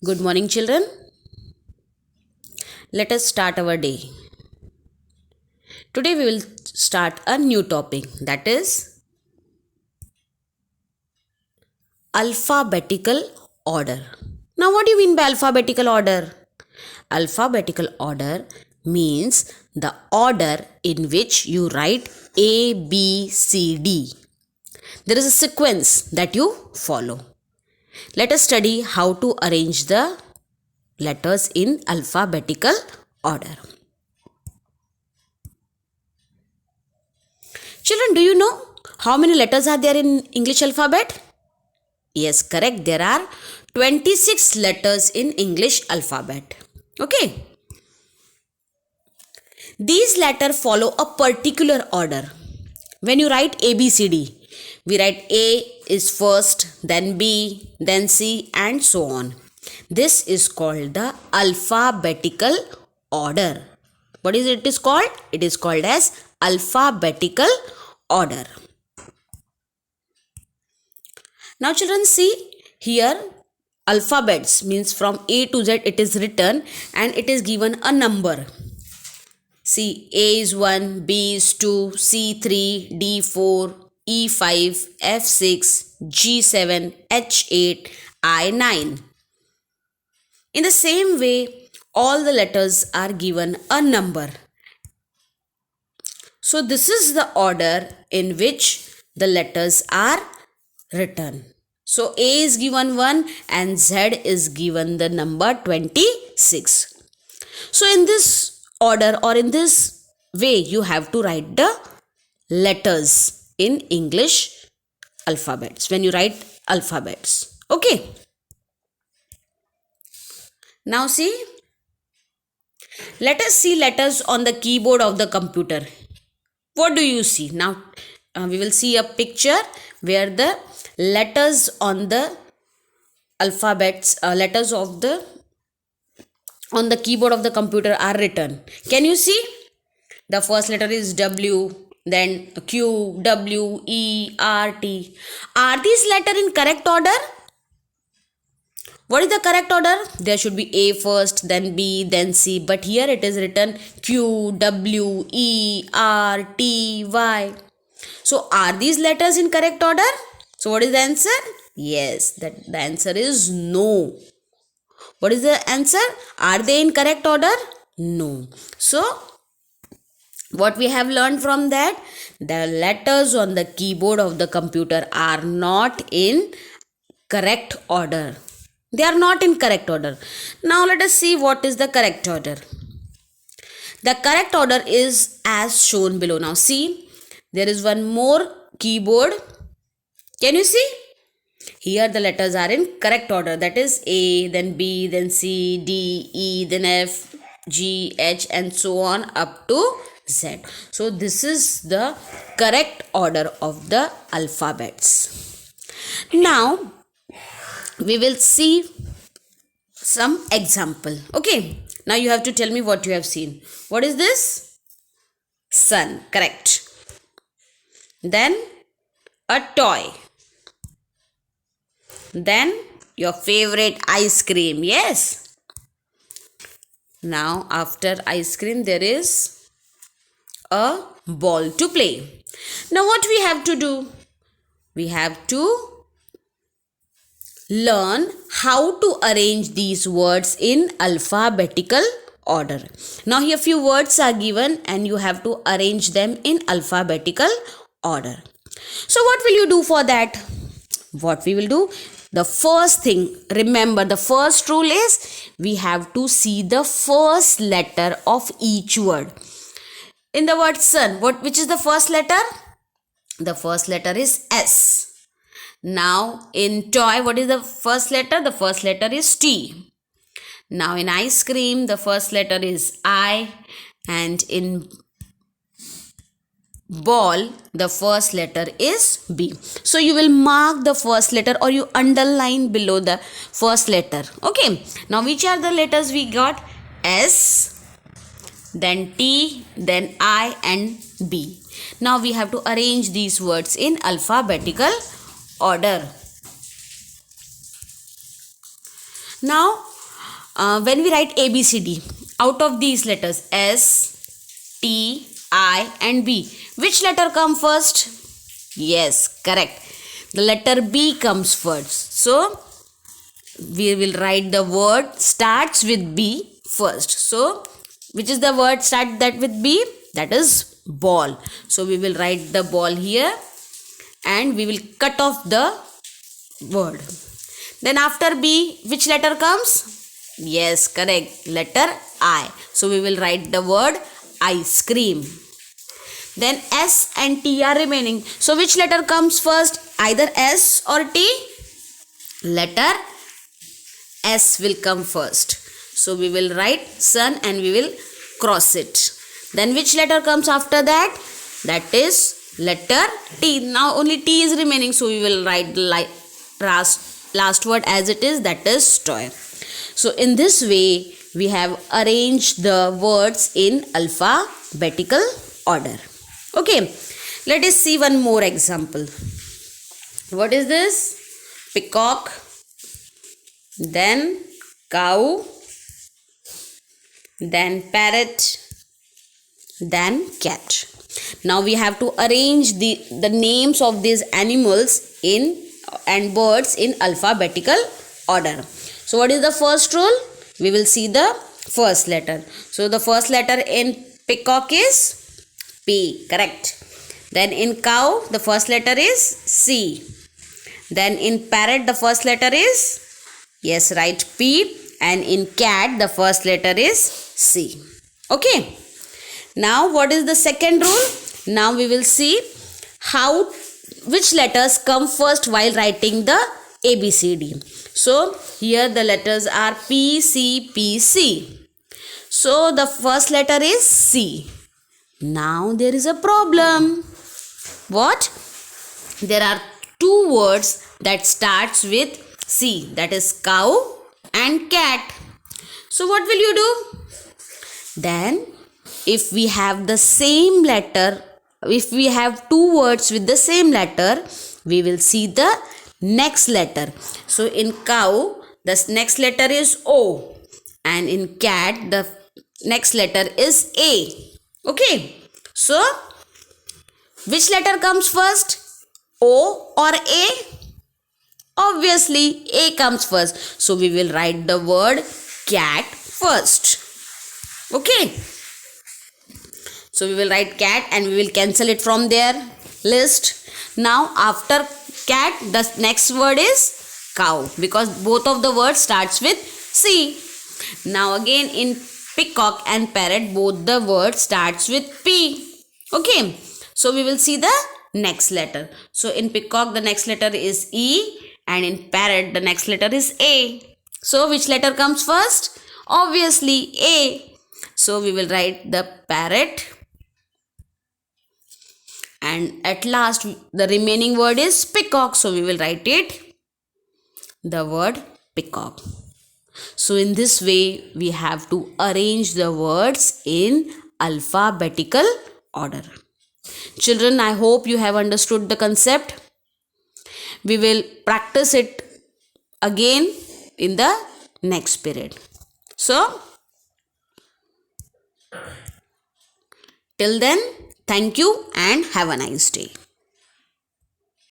Good morning, children. Let us start our day. Today we will start a new topic, that is alphabetical order. Now, what do you mean by alphabetical order? Alphabetical order means the order in which you write A, B, C, D. There is a sequence that you follow. Let us study how to arrange the letters in alphabetical order. Children, do you know how many letters are there in English alphabet? Yes, correct. There are 26 letters in English alphabet. Okay. These letters follow a particular order. When you write A, B, C, D, we write A is first, then B, then C, and so on. This is called the alphabetical order. What is it is called? It is called as alphabetical order. Now children, see here alphabets means from A to Z it is written and it is given a number. See, A is 1, B is 2, C 3, D 4, E 5, F 6, G 7, H 8, I 9. In the same way, all the letters are given a number. So this is the order in which the letters are written. So A is given 1 and Z is given the number 26. So in this order or in this way you have to write the letters in English alphabets when you write alphabets. Okay. Now see, let us see letters on the keyboard of the computer. What do you see? Now we will see a picture where the letters on the alphabets, letters of the on the keyboard of the computer are written. Can you see? The first letter is W, then Q, W, E, R, T. Are these letters in correct order? What is the correct order? There should be A first, then B, then C. But here it is written Q, W, E, R, T, Y. So are these letters in correct order? So what is the answer? Yes, the answer is no. What is the answer? Are they in correct order? No. So what we have learned from that? The letters on the keyboard of the computer are not in correct order. They are not in correct order. Now let us see what is the correct order. The correct order is as shown below. Now see, there is one more keyboard. Can you see? Here the letters are in correct order. That is A, then B, then C, D, E, then F, G, H and so on up to Z. So this is the correct order of the alphabets. Now we will see some example. Okay. Now you have to tell me what you have seen. What is this? Sun. Correct. Then a toy. Then your favorite ice cream. Yes. Now after ice cream there is a ball to play. Now what we have to do? We have to learn how to arrange these words in alphabetical order. Now here few words are given and you have to arrange them in alphabetical order. So what will you do for that? What we will do? The first thing, remember the first rule is we have to see the first letter of each word. In the word sun, which is the first letter? The first letter is S. Now in toy, what is the first letter? The first letter is T. Now in ice cream, the first letter is I. And in ball, the first letter is B. So you will mark the first letter or you underline below the first letter. Okay. Now which are the letters we got? S, then T, then I and B. Now we have to arrange these words in alphabetical order. Now When we write ABCD, out of these letters S, T, I and B, which letter come first? Yes, correct. The letter B comes first. So, we will write the word starts with B first. So, which is the word start that with B? That is ball. So, we will write the ball here and we will cut off the word. Then after B, which letter comes? Yes, correct. Letter I. So, we will write the word ice cream. Then S and T are remaining. So, which letter comes first? Either S or T? Letter S will come first. So, we will write sun and we will cross it. Then which letter comes after that? That is letter T. Now, only T is remaining. So, we will write the last word as it is, that is toy. So, in this way, we have arranged the words in alphabetical order. Okay, let us see one more example. What is this? Peacock, then cow, then parrot, then cat. Now we have to arrange the names of these animals and birds in alphabetical order. So what is the first rule? We will see the first letter. So the first letter in peacock is P, correct. Then in cow, the first letter is C. Then in parrot, the first letter is, yes, right, P. And in cat, the first letter is C. Okay. Now, what is the second rule? Now we will see which letters come first while writing the ABCD. So, here the letters are P, C, P, C. So, the first letter is C. Now, there is a problem. What? There are two words that starts with C. That is cow and cat. So, what will you do? Then, if we have the same letter, if we have two words with the same letter, we will see the next letter. So, in cow, the next letter is O. And in cat, the next letter is A. Okay. So, which letter comes first? O or A? Obviously, A comes first. So, we will write the word cat first. Okay. So, we will write cat and we will cancel it from their list. Now, after cat, the next word is cow because both of the words starts with C. Now, again in peacock and parrot, both the words starts with P. Okay. So, we will see the next letter. So, in peacock, the next letter is E and in parrot, the next letter is A. So, which letter comes first? Obviously, A. So, we will write the parrot. And at last, the remaining word is peacock. So, we will write it, the word peacock. So, in this way, we have to arrange the words in alphabetical order. Children, I hope you have understood the concept. We will practice it again in the next period. So, till then, thank you and have a nice day.